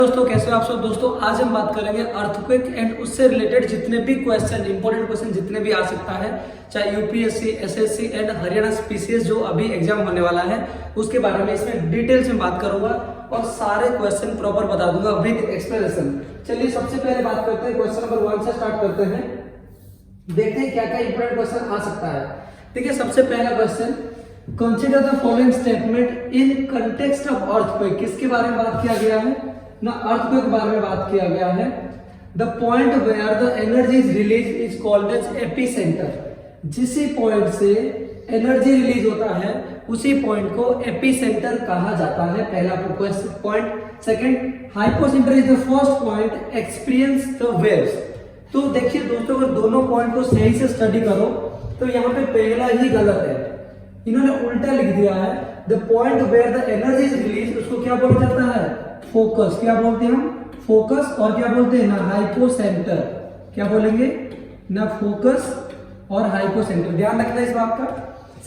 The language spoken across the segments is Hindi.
दोस्तों कैसे हो आप सब। दोस्तों आज हम बात करेंगे अर्थक्वेक एंड उससे रिलेटेड जितने भी क्वेश्चन इंपॉर्टेंट क्वेश्चन जितने भी आ सकता है, चाहे UPSC, SSC and Haryana PCS जो अभी एग्जाम होने वाला है उसके बारे में इसमें डिटेल्स में बात करूंगा और सारे क्वेश्चन प्रॉपर बता दूंगा विद एक्सप्लेनेशन। चलिए सबसे पहले बात करते हैं, क्वेश्चन नंबर 1 से स्टार्ट करते हैं, देखते हैं क्या क्या इंपॉर्टेंट क्वेश्चन आ सकता है। देखिए सबसे पहला question, consider the following statement in context of earthquake. किसके बारे में बात किया गया है ना, अर्थक्वेक के बारे में बात किया गया है। The point where the energy is release is called as epicentre. जिस पॉइंट से एनर्जी रिलीज होता है उसी पॉइंट को एपिसेंटर कहा जाता है, पहला point. Second, hypocentre is the first point experience the waves. तो देखिए दोस्तों अगर दोनों पॉइंट को सही से स्टडी करो तो यहाँ पे पहला ही गलत है, इन्होंने उल्टा लिख दिया है। The point where the energy is release उसको क्या बोला जाता है, फोकस। क्या बोलते हैं हम, फोकस। और क्या बोलते हैं ना, हाइपोसेंटर। क्या बोलेंगे ना, फोकस और हाइपोसेंटर, ध्यान रखना इस बात का।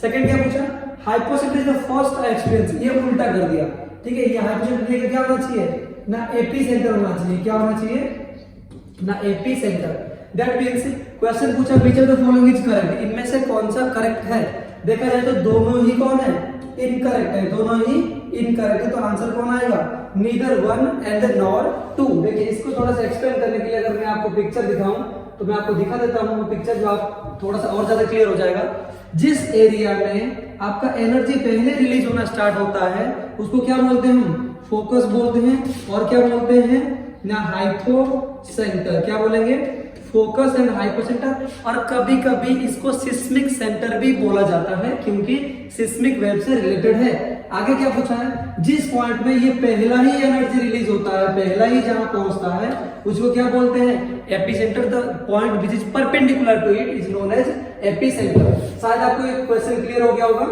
सेकंड क्या पूछा, hypocentre is the first experience, ये उल्टा कर दिया। ठीक है, ये हाइपोसेंटर क्या होना चाहिए ना, एपिसेंटर होना चाहिए। क्या होना चाहिए ना, एपिसेंटर। दैट मींस क्वेश्चन पूछा विच of the following is correct, इनमें से कौन सा करेक्ट है। देखा जाए तो दोनों ही कौन है, इनकरेक्ट है, दोनों ही इनकरेक्ट है। तो आंसर कौन आएगा, neither one and nor two. देखिए इसको थोड़ा सा एक्सप्लेन करने के लिए अगर मैं आपको पिक्चर दिखाऊं तो मैं आपको दिखा देता हूं वो पिक्चर, जो आप थोड़ा सा और ज्यादा क्लियर हो जाएगा। जिस एरिया में आपका एनर्जी पहले रिलीज होना स्टार्ट होता है उसको क्या बोलते हैं हम, फोकस बोलते हैं। और क्या बोलते हैं ना, हाइपोसेंटर। क्या बोलेंगे, फोकस एंड हाइपोसेंटर। और कभी कभी इसको सिस्मिक सेंटर भी बोला जाता है क्योंकि सिस्मिक वेव से रिलेटेड है। आगे क्या पूछा है, जिस पॉइंट में ये पहला ही एनर्जी रिलीज होता है, पहला ही जहां पहुंचता है उसको क्या बोलते हैं, epicentre. The point which is perpendicular to it is known as epicentre. शायद आपको एक क्वेश्चन क्लियर हो गया होगा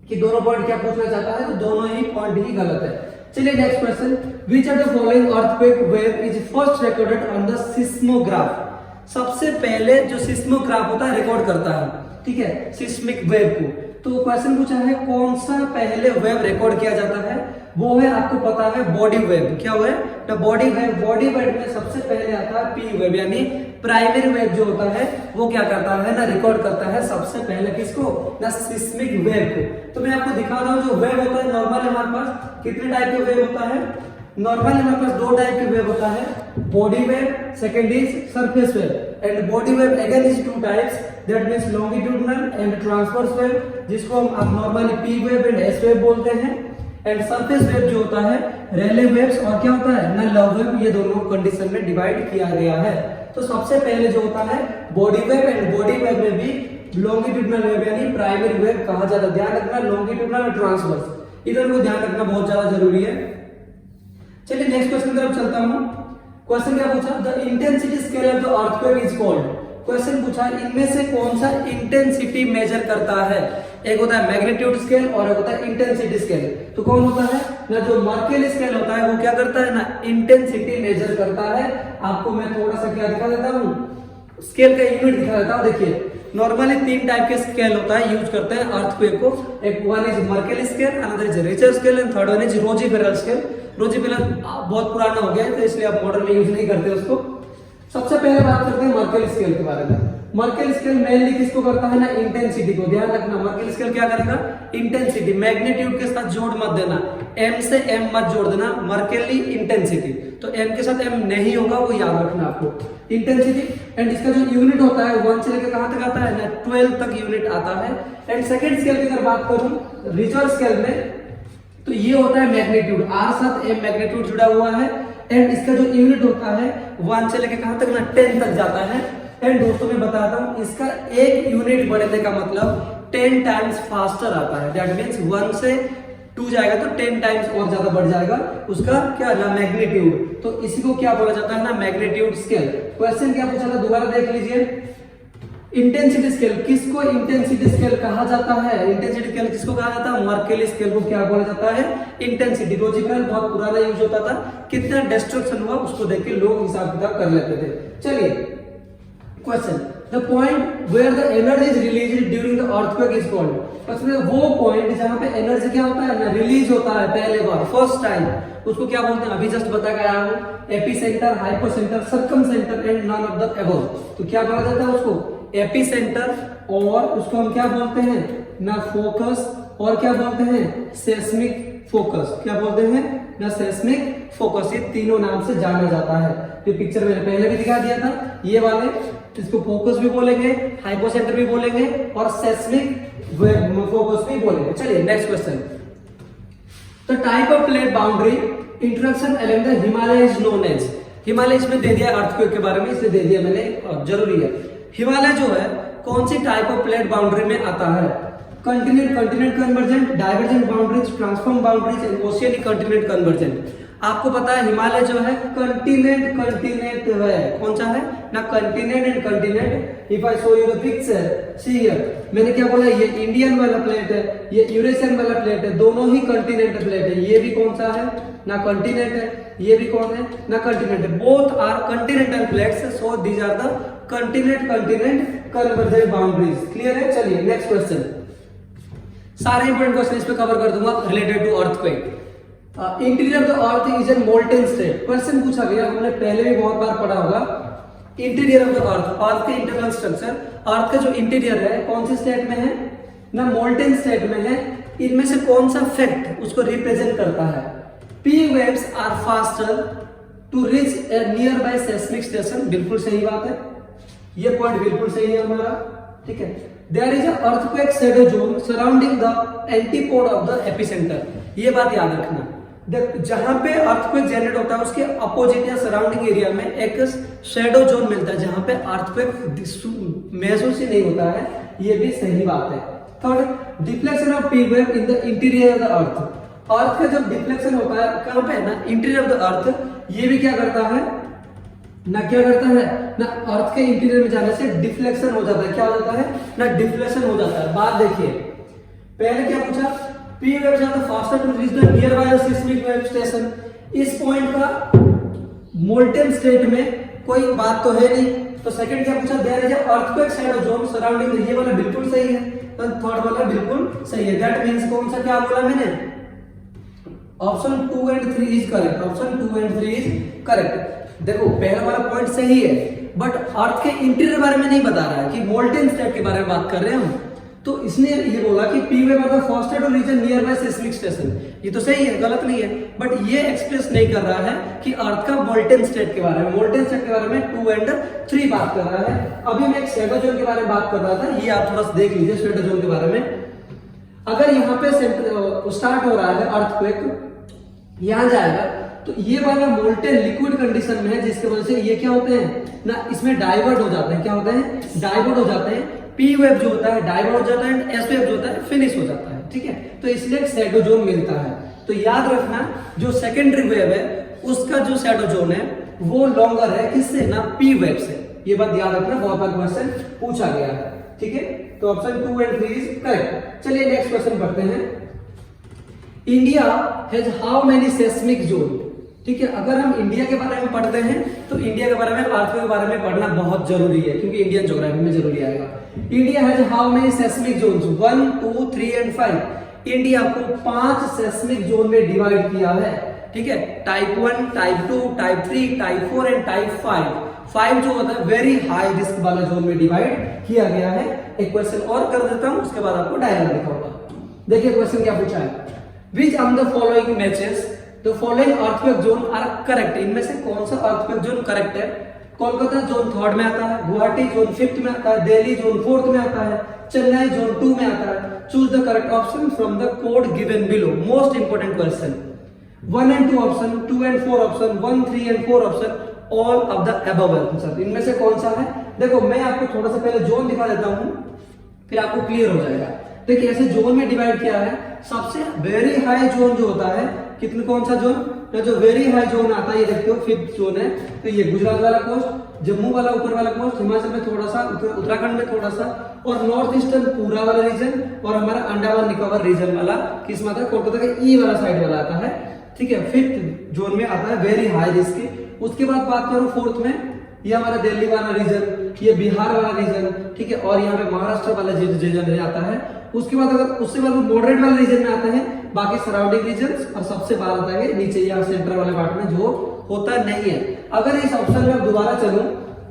कि दोनों पॉइंट क्या पूछना चाहता है, तो दोनों ही पॉइंट ही गलत है। चलिए next question, which are the following earthquake wave is first recorded on the seismograph. सबसे पहले जो सिस्मोग्राफ होता है रिकॉर्ड करता है, ठीक है, सिस्मिक वेव को। तो क्वेश्चन पूछा है कौन सा पहले वेव रिकॉर्ड किया जाता है, वो है आपको पता है बॉडी वेव। क्या हुआ है तो बॉडी वेव। बॉडी वेव में सबसे पहले आता है पी वेव, यानी प्राइमरी वेव जो होता है वो क्या करता है ना, रिकॉर्ड करता है सबसे पहले किसको ना, सिस्मिक वेव को। तो मैं आपको दिखा रहा हूं जो वेव होता है नॉर्मल हमारे पास कितने टाइप के वेव होता है, नॉर्मल हमारे पास दो टाइप के वेव होता है, body wave, second is surface wave. And body wave again is two types, that means longitudinal and transverse wave, जिसको हम normally P wave and S wave बोलते हैं। एंड सरफेस वेव जो होता है रेले वेव्स, और क्या होता है ना, लव वेव। ये दोनों कंडीशन में डिवाइड किया गया है। तो सबसे पहले जो होता है body wave, and body wave में भी लॉन्गिट्यूडिनल वेव यानी प्राइमरी वेव कहा जाता है। ध्यान रखना लॉन्गिट्यूडिनल और ट्रांसवर्स, इधर को ध्यान रखना बहुत ज्यादा जरूरी है। चलिए नेक्स्ट क्वेश्चन की तरफ चलता हूं। क्वेश्चन क्या पूछा, the intensity scale of the earthquake is called. Question पूछा इनमें से कौन सा इंटेंसिटी मेजर करता है। एक होता है मैग्नीट्यूड स्केल और एक होता है इंटेंसिटी स्केल। तो कौन होता है ना, जो मर्केली स्केल होता है वो क्या करता है ना, इंटेंसिटी मेजर करता है। आपको मैं थोड़ा सा क्या दिखा देता हूं, स्केल का यूनिट दिखा देता हूं। देखिए नॉर्मली तीन टाइप के स्केल होता है, यूज करते हैं अर्थक्वेक को। एक one is Mercalli scale, another is Richter scale and third one is Rossi Forel scale. Rossi Forel बहुत पुराना हो गया है तो इसलिए आप मॉडर्न में यूज नहीं करते उसको। सबसे पहले बात करते हैं मर्केली स्केल के बारे में। मर्केली स्केल मेनली किसको करता है ना, इंटेंसिटी को। ध्यान रखना मर्केली स्केल क्या करेगा, इंटेंसिटी। मैग्नीट्यूड के साथ जोड़ मत देना, एम से एम मत जोड़ देना, मर्केली इंटेंसिटी। तो एम के साथ एम नहीं होगा, वो याद रखना आपको, इंटेंसिटी। एंड इसका जो यूनिट होता है 1 से लेकर कहां तक आता है ना, 12 तक यूनिट आता है। एंड सेकंड स्केल की अगर बात करूं रिचर स्केल में, तो ये होता है मैग्नीट्यूड, आर साथ एम मैग्नीट्यूड जुड़ा हुआ है। एंड इसका जो यूनिट होता है 1 से लेकर कहां तक ना, 10 तक जाता है। एंड दोस्तों मैं बताता हूं इसका एक यूनिट बढ़ने का मतलब 10 टाइम्स फास्टर आता है। दैट मींस 1 से 2 जाएगा तो 10 टाइम्स और ज्यादा बढ़ जाएगा उसका क्या ना, मैग्नीट्यूड। तो इसी को क्या बोला जाता है ना, मैग्नीट्यूड स्केल। क्वेश्चन क्या पूछा था दोबारा देख लीजिए, इंटेंसिटी स्केल किसको इंटेंसिटी स्केल कहा जाता है, इंटेंसिटी स्केल किसको कहा जाता है, मर्केली स्केल को क्या बोला जाता है, इंटेंसिटी। रोजीफेरल बहुत पुराना यूज होता था, कितना डिस्ट्रक्शन हुआ उसको देख के लोग हिसाब किताब कर लेते थे। चलिए question, the point where the energy is released during the earthquake is called. उसमें वो पॉइंट जहां पे एनर्जी क्या होता है ना, रिलीज होता है पहले बार, फर्स्ट टाइम, उसको क्या बोलते हैं, अभी जस्ट बता के आया हूं, epicentre, hypocentre, circumcentre and none of the above. तो क्या बोला जाता है उसको, एपिसेंटर, और उसको हम क्या बोलते हैं ना, फोकस, और क्या बोलते हैं, सेस्मिक फोकस। क्या बोलते हैं ना, सेस्मिक फोकस। ये तीनों नाम से जाना जाता है। ये पिक्चर मैंने पहले भी दिखा दिया था, ये वाले, इसको फोकस भी बोलेंगे, हाइपोसेंटर भी बोलेंगे, और सेस्मिक फोकस भी बोलेंगे। चलिए next question. The type of plate boundary introduction along the Himalaya is known as. Himalaya इसमें दे दिया, अर्थक्वेक के बारे में इसलिए दे दिया मैंने, जरूरी है। हिमालय जो है कौन सी टाइप ऑफ प्लेट बाउंड्री में आता है, continent, continent convergent, divergent boundaries, transform boundaries and oceanic continent convergent. आपको पता है हिमालय जो है कंटिनेंट, कंटिनेंट है, कौन सा है ना, continent and continent. If I show you the picture, see here, मैंने क्या बोला, ये इंडियन वाला प्लेट है, ये यूरेशियन वाला प्लेट है, दोनों ही कंटिनेंट प्लेट है। ये भी कौन सा है ना, कंटिनेंट है, ये भी कौन है ना, कंटिनेंट है। Both are continental plates, so these are the continent, continent convergent boundaries. Clear है। चलिए नेक्स्ट क्वेश्चन। सारे इंपोर्टेंट क्वेश्चन इस पे कवर कर दूंगा related to earthquake. Interior of the earth is an molten state. Question पूछा गया, हमने पहले भी बहुत बार पढ़ा होगा। Interior of the earth, earth के इंटरनल स्ट्रक्चर, अर्थ का जो इंटीरियर है कौन सी स्टेट में है ना, मोल्टेन स्टेट में है। इनमें से कौन सा फैक्ट उसको रिप्रेजेंट करता है, P waves are faster to reach a nearby seismic station. बिल्कुल सही बात है, ये पॉइंट बिल्कुल सही है हमारा, ठीक है। There is a earthquake shadow zone surrounding the antipode of the epicentre. ये बात याद रखना, जहां पे अर्थक्वेक जनरेट होता है उसके अपोजिट या सराउंडिंग एरिया में एक शैडो जोन मिलता है जहां पे अर्थक्वेक महसूस ही नहीं होता है। ये भी सही बात है। Third, deflection of P wave in the interior of the earth. Earth का जब डिफ्लेक्शन होता है कहां पे ना, इंटीरियर ऑफ द अर्थ, ये भी क्या करता है ना, क्या करता है ना, अर्थ के इंटीरियर में जाने से डिफ्लेक्शन हो जाता है। क्या हो जाता है ना, डिफ्लेक्शन हो जाता है। बात देखिए, पहले क्या पूछा, पी वेव ज्यादा faster to reach the nearby seismic wave station. इस पॉइंट का मोल्टेन स्टेट में कोई बात तो है नहीं, तो सेकंड क्या पूछा, there is a earthquake shadow zone surrounding. ये वाला बिल्कुल सही है, और थर्ड वाला बिल्कुल सही है। दैट मींस कौन सा क्या बोला मैंने, option 2 and 3 is correct. Option 2 and 3 is correct. देखो पहला वाला पॉइंट सही है, बट अर्थ के इंटीरियर बारे में नहीं बता रहा है, कि मोल्टेन स्टेट के बारे में बात कर रहे हैं हम। तो इसने ये बोला कि P wave are the faster to reach nearby seismic station. ये तो सही है, गलत नहीं है, बट ये एक्सप्रेस नहीं कर रहा है कि अर्थ का मोल्टेन स्टेट के बारे में। मोल्टेन स्टेट के बारे में 2 एंड 3 बात कर रहा है। अभी मैं एक शैडो जोन के बारे में बात कर रहा था, ये आप थोड़ा देख लीजिए शैडो जोन के बारे में। अगर यहाँ पे स्टार्ट हो रहा है अर्थक्वेक, यहां जाएगा तो ये वाला मोल्टेन लिक्विड कंडीशन में है, जिसके वजह से ये क्या होते हैं ना, इसमें डाइवर्ट हो जाते हैं। क्या होते हैं, डाइवर्ट हो जाते हैं। पी वेव जो होता है डाइवर्ट हो जाता है, एंड एस वेव जो होता है फिनिश हो जाता है, ठीक है। तो इसलिए शैडो जोन मिलता है। तो याद रखना, जो सेकेंडरी वेव है उसका जो शैडो जोन है वो लॉन्गर है, किससे ना, पी वेव से। ये बात याद रखना, बहुत बार क्वेश्चन पूछा गया है, ठीक है। तो ऑप्शन 2 एंड 3 इज करेक्ट। चलिए नेक्स्ट क्वेश्चन पढ़ते हैं। India has how many seismic zone, ठीक है। अगर हम इंडिया के बारे में पढ़ते हैं तो इंडिया के बारे में, अर्थक्वेक के बारे में पढ़ना बहुत जरूरी है, क्योंकि इंडियन ज्योग्राफी में जरूरी आएगा। India has how many seismic zones, 1, 2, 3 and 5। India को 5 सेस्मिक जोन में डिवाइड किया है, ठीक है। Type 1, type 2, type 3, type 4 and type 5। 5 जो होता है वेरी हाई रिस्क वाला जोन में डिवाइड किया गया है। एक क्वेश्चन और कर देता हूं, उसके बाद आपको डायग्राम दिखाऊंगा। देखिए क्वेश्चन क्या पूछा है, which of the following matches the following earthquake zone are correct. इनमें से कौन सा अर्थक्वेक जोन करेक्ट है। कोलकाता जोन 3rd में आता है, गुवाहाटी जोन 5th में आता है, दिल्ली जोन 4th में आता है, चेन्नई जोन 2 में आता है। Choose the correct option from the code given below. Most important question. 1 and 2 option, 2 and 4 option, 1, 3 and 4 option, all of the above answer. इनमें से कौन सा है। देखो मैं आपको थोड़ा सा पहले जोन दिखा देता हूं, फिर आपको क्लियर हो जाएगा। देखिए ऐसे जोन में डिवाइड किया है। सबसे वेरी हाई जोन जो होता है, कितने, कौन सा जोन, तो जो वेरी हाई जोन आता है, ये देखते हो 5th जोन है। तो ये गुजरात वाला कोस्ट, जम्मू वाला ऊपर वाला कोस्ट, हिमाचल में थोड़ा सा, उत्तराखंड में थोड़ा सा, और नॉर्थ ईस्टर्न पूरा वाला रीजन, और हमारा अंडमान निकोबार रीजन वाला किस में आता है, कोलकाता का ई वाला साइड वाला आता है, ठीक है। 5th जोन में आता है वेरी हाई रिस्क। उसके बाद बात करो 4th में, ये हमारा दिल्ली वाला रीजन, ये बिहार वाला रीजन, ठीक है, और यहाँ पे महाराष्ट्र वाला रीजन आता है। उसके बाद अगर उससे बाद मॉडरेट वाले रीजन में आते हैं, बाकी सराउंडिंग रीजन, और सबसे बाहर आता है नीचे यहाँ सेंटर वाले पार्ट में जो होता नहीं है। अगर इस ऑप्शन में दोबारा चलूं,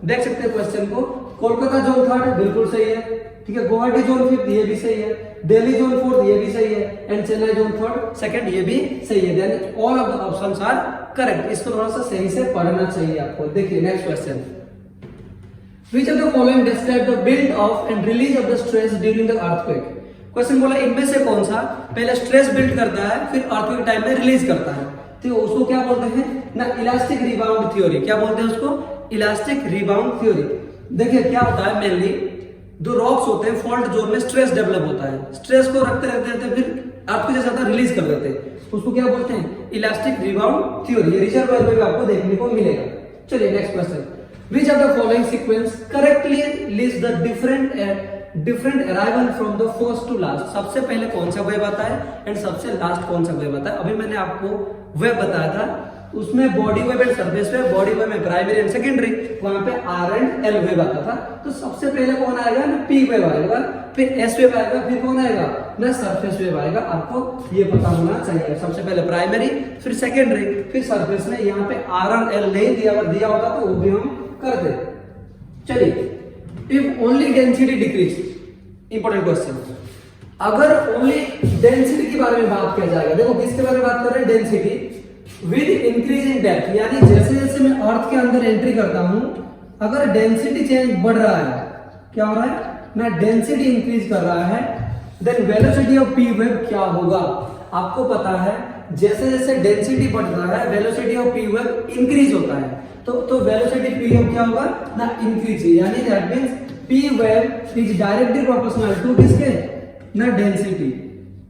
देख सकते हैं क्वेश्चन को, कोलकाता जोन थर्ड बिल्कुल सही है, ठीक है, गुवाहाटी जोन फिफ्थ ये भी सही है, दिल्ली जोन फोर्थ ये भी सही है, and Chennai zone third second ये भी सही है। Then all of the options are correct. इसको थोड़ा सा सही से पढ़ना चाहिए आपको। देखिए next question, which of the following describe the build of and release of the stress during the earthquake. Question बोला इनमें से कौन सा पहले स्ट्रेस बिल्ड करता है फिर अर्थक्वेक टाइम में रिलीज करता है। तो उसको क्या बोलते हैं ना, इलास्टिक रिबाउंड थ्योरी। क्या बोलते हैं उसको? Elastic rebound theory. देखिए क्या होता है, मेनली दो रॉक्स होते हैं, फॉल्ट जोन में स्ट्रेस डेवलप होता है, स्ट्रेस को रखते रहते फिर आपको जैसा होता है रिलीज कर देते हैं, उसको क्या बोलते हैं? Elastic rebound theory. ये रिजर्वायर में भी आपको देखने को मिलेगा। चलिए next question, which of the following sequence correctly list the different arrival from the first to last. सबसे पहले कौन सा वेव आता है एंड सबसे लास्ट कौन सा वेव आता है। अभी मैंने आपको वेव बताया था, उसमें body wave and surface wave, body wave में प्राइमरी एंड सेकेंडरी, वहां पे आर एंड एल वेव आता था। तो सबसे पहले कौन आएगा ना, पी वेव आएगा, फिर एस वेव आएगा, फिर कौन आएगा ना, सरफेस वेव आएगा। आपको ये पता होना चाहिए। सबसे पहले प्राइमरी, फिर सेकेंडरी, फिर सरफेस में। यहाँ पे आर और एल नहीं दिया होता तो वो भी हम करते। चलिए, if only density decrease, important question, अगर ओनली डेंसिटी के बारे में बात किया जाएगा, देखो किसके बारे में बात कर रहे हैं, density with increase in depth, यानी जैसे जैसे मैं अर्थ के अंदर एंट्री करता हूं, अगर डेंसिटी चेंज बढ़ रहा है, क्या हो रहा है ना, डेंसिटी इंक्रीज कर रहा है, then velocity of P wave क्या होगा। आपको पता है जैसे जैसे डेंसिटी बढ़ रहा है velocity of P wave increase होता है, तो वेलोसिटी पी वेव क्या होगा ना, इंक्रीज, यानी that means P wave is directly proportional to किसके ना, density.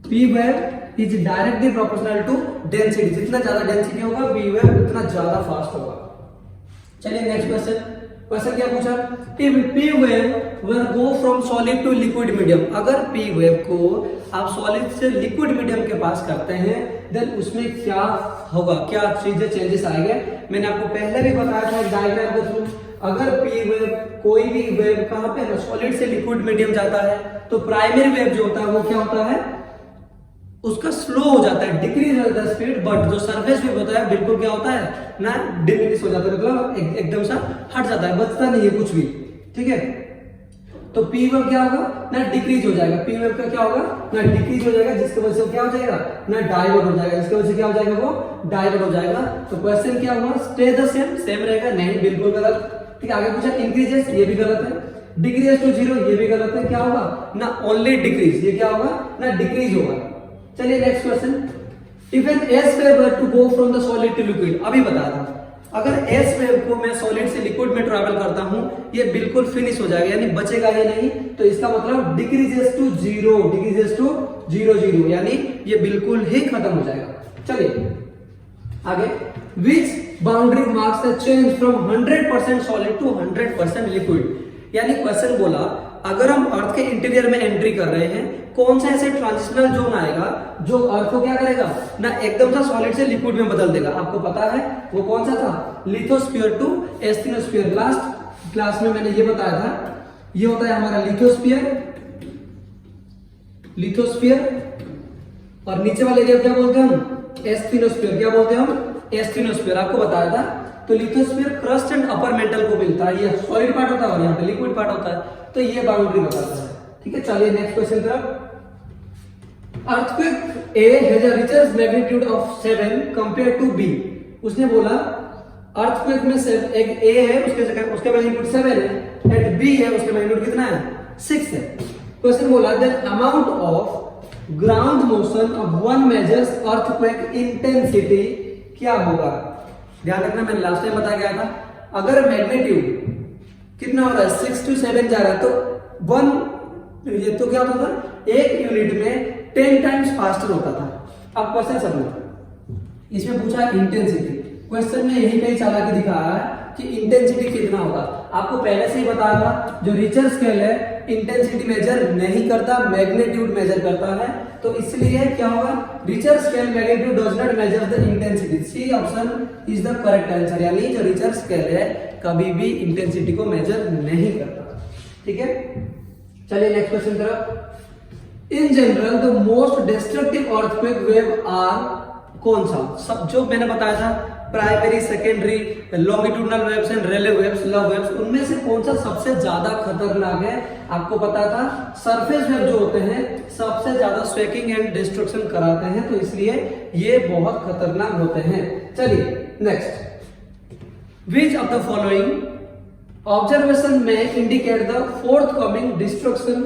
P wave is directly proportional to density. जितना ज्यादा डेंसिटी होगा पी वेव उतना ज्यादा फास्ट होगा। चलिए नेक्स्ट क्वेश्चन क्या पूछा, if P wave will go from solid to liquid medium. अगर पी वेव को आप सॉलिड से लिक्विड मीडियम के पास करते हैं, देन उसमें क्या होगा, क्या चीजें चेंजेस आएंगे। मैंने आपको पहले भी बताया था डायग्राम के थ्रू, अगर पी वेव, कोई भी वेव कहां पे सॉलिड से लिक्विड मीडियम जाता है, तो प्राइमरी वेव जो होता है वो क्या होता है, उसका स्लो हो जाता है, डिक्रीज होता है स्पीड। बट जो सरफेस वेव होता है बिल्कुल क्या होता है ना, डिक्रीज हो जाता है, मतलब एकदम सा हट जाता है, बचता नहीं है कुछ भी, ठीक है। तो पी वेव क्या होगा ना, डिक्रीज हो जाएगा। पी वेव का क्या होगा ना, डिक्रीज हो जाएगा, जिसकी वजह से क्या हो जाएगा ना, डाइवर्ट हो जाएगा, जिसकी वजह से क्या हो जाएगा, वो डाइवर्ट हो जाएगा। तो क्वेश्चन क्या हुआ, स्टे द सेम रहेगा, नहीं बिल्कुल गलत। ठीक है, आगे पूछा इंक्रीजेस, ये भी गलत है। डिक्रीज टू जीरो, ये भी गलत है। क्या होगा ना, ओनली डिक्रीज, ये क्या होगा ना, डिक्रीज होगा। चलिए next question, if an S wave were to go from the solid to liquid. अभी बताया था, अगर एस वेव को मैं सॉलिड से लिक्विड में ट्रैवल करता हूं, ये बिल्कुल फिनिश हो जाएगा, यानी बचेगा ये नहीं। तो इसका मतलब decreases to zero, decreases to zero, यानी ये बिल्कुल ही खत्म हो जाएगा। चलिए आगे, which boundary marks the change from 100% solid to 100% liquid. यानी क्वेश्चन बोला, अगर हम अर्थ के इंटीरियर में एंट्री कर रहे हैं, कौन सा ऐसे ट्रांजिशनल जोन आएगा जो अर्थ को क्या करेगा ना, एकदम सा सॉलिड से लिक्विड में बदल देगा। आपको पता है वो कौन सा था, लिथोस्फीयर टू एस्थिनोस्फीयर। लास्ट क्लास में मैंने ये बताया था, ये होता है हमारा लिथोस्फीयर, और नीचे वाले एरिया क्या बोलते हैं हम, एस्थिनोस्फीयर। क्या बोलते हैं हम, एस्थिनोस्फीयर। आपको बताया था। तो lithosphere crust and upper mantle को मिलता है, ये सॉलिड पार्ट होता है और यहाँ पे लिक्विड पार्ट होता है। तो ये बाउंड्री बताता है, ठीक है। चलिए नेक्स्ट क्वेश्चन तरफ, earthquake A has a Richter magnitude of 7 compare to B. उसने बोला अर्थक्वेक में से एक ए है, उसके मैग्नीट्यूड 7 है, एंड बी है, उसके मैग्नीट्यूड कितना है, 6 है। क्वेश्चन बोला then amount of ground motion of one measures earthquake intensity क्या होगा। ध्यान रखना, मैंने लास्ट टाइम बताया गया था, अगर मैग्नीट्यूड कितना हो रहा है 6 to 7 जा रहा है, तो 1 ये तो क्या होता था, एक यूनिट में 10 टाइम्स फास्टर होता था। अब क्वेश्चन समझो, इसमें पूछा इंटेंसिटी। क्वेश्चन में यही कहीं चाला के दिखाया है कि इंटेंसिटी कितना होगा। आपको पहले से ही बताया था, जो रिचर स्केल है इंटेंसिटी मेजर नहीं करता, मैग्नीट्यूड मेजर करता है। तो इसलिए क्या होगा, Richter scale magnitude does not measure the intensity. C option is the correct answer, यानी जो रिचर स्केल है कभी भी इंटेंसिटी को मेजर नहीं करता। ठीक है, चलिए नेक्स्ट क्वेश्चन तरफ। In general the most destructive earthquake wave are, कौन सा? सब जो मैंने बताया था, primary, secondary, longitudinal waves and relative waves, love waves, उनमें से कौन सा सबसे ज्यादा खतरनाक है? आपको पता था सरफेस वेव जो होते हैं सबसे ज्यादा स्वेकिंग एंड डिस्ट्रक्शन कराते हैं, तो इसलिए ये बहुत खतरनाक होते हैं। चलिए next. Which of the following observation may indicate the forthcoming destruction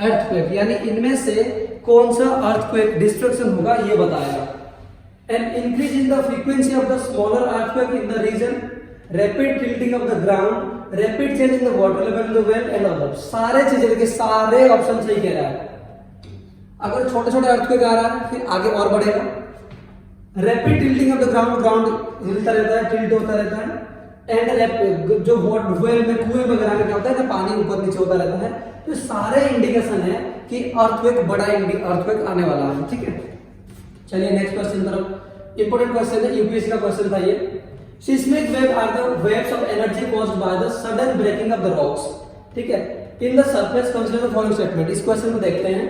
earthquake, यानी इनमें से कौन सा अर्थक्वेक डिस्ट्रक्शन होगा ये बताएगा। An increase in the frequency of the smaller earthquake in the region, rapid tilting of the ground, rapid change in the water level in the well and others। सारे चीजें के सारे ऑप्शन सही कह रहा है। अगर छोटे छोटे अर्थक्वेक आ रहा है फिर आगे और बढ़ेगा। Rapid tilting of the ground, ground हिलता रहता है, टिल्ट होता रहता है। एंड जो वेल में, कुएं वगैरह में क्या होता है कि पानी ऊपर नीचे होता रहता है, तो सारे इंडिकेशन है कि अर्थक्वेक, बड़ा अर्थक्वेक आने वाला है। ठीक है, चलिए नेक्स्ट क्वेश्चन तरफ। इंपोर्टेंट क्वेश्चन है, यूपीएससी का क्वेश्चन था ये। Seismic wave are the waves of energy caused by the sudden breaking of the rocks. ठीक है, in the surface consider the following statement. इस क्वेश्चन को देखते हैं।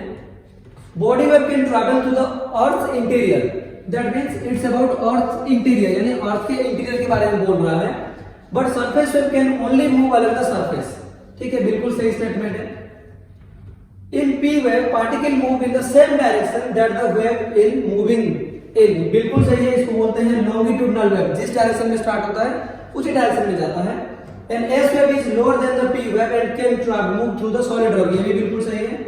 Body wave can travel to the earth interior, that means it's about earth interior, यानी अर्थ के इंटीरियर के बारे में बोल रहा है। But surface wave can only move along the surface. ठीक है, बिल्कुल सही स्टेटमेंट है। In P wave, particle move in the same direction that the wave in moving in। बिल्कुल सही है, इसको बोलते हैं longitudinal wave। जिस डायरेक्शन में स्टार्ट होता है उसी डायरेक्शन में जाता है। And S wave is lower than the P wave and can move through the solid rock। ये भी बिल्कुल सही है।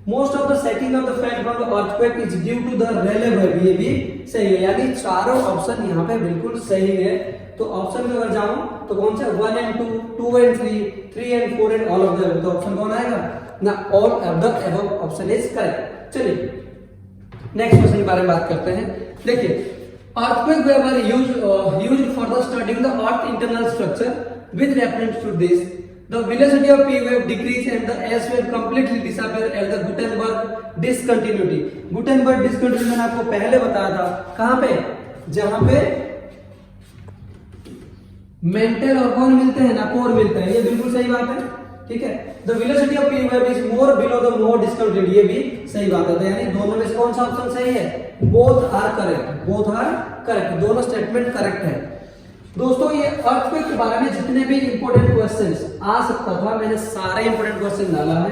Most of the shaking of the fact from the earthquake is due to the Rayleigh wave। ये भी सही है, यानी चारों ऑप्शन यहाँ पे बिल्कुल सही है। तो ऑप्शन में अगर जाऊं तो कौन सा 1 and 2, 2 and 3, 3 and 4 and all of them, तो ऑप्शन कौन आएगा ना? All of the above option is correct. चलिए नेक्स्ट क्वेश्चन के बारे में बात करते हैं। देखिए, earthquake wave are used for the studying the earth internal structure with reference to this the velocity of P wave decrease and the S wave completely disappear at the Gutenberg discontinuity. Gutenberg discontinuity मैंने आपको पहले बताया था, कहां पे? जहां पे मेंटल और कौन मिलते हैं ना, कोर मिलते हैं। ये बिल्कुल सही बात है। ठीक है, the velocity of P wave is more below the more discontinuity, ये भी सही बात है। तो यानी दोनों में से कौन सा ऑप्शन सही है? Both are correct, both are correct, दोनों स्टेटमेंट करेक्ट है। दोस्तों, ये अर्थक्वेक के बारे में जितने भी इंपोर्टेंट क्वेश्चंस आ सकता था, मैंने सारे इंपोर्टेंट क्वेश्चन डाला है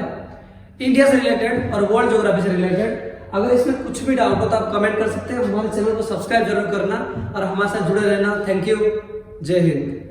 इंडिया से रिलेटेड और वर्ल्ड ज्योग्राफी से रिलेटेड। अगर इसमें कुछ भी डाउट हो तो आप कमेंट कर सकते हैं। हमारे चैनल को सब्सक्राइब जरूर करना और हमारे साथ जुड़े रहना। थैंक यू, जय हिंद।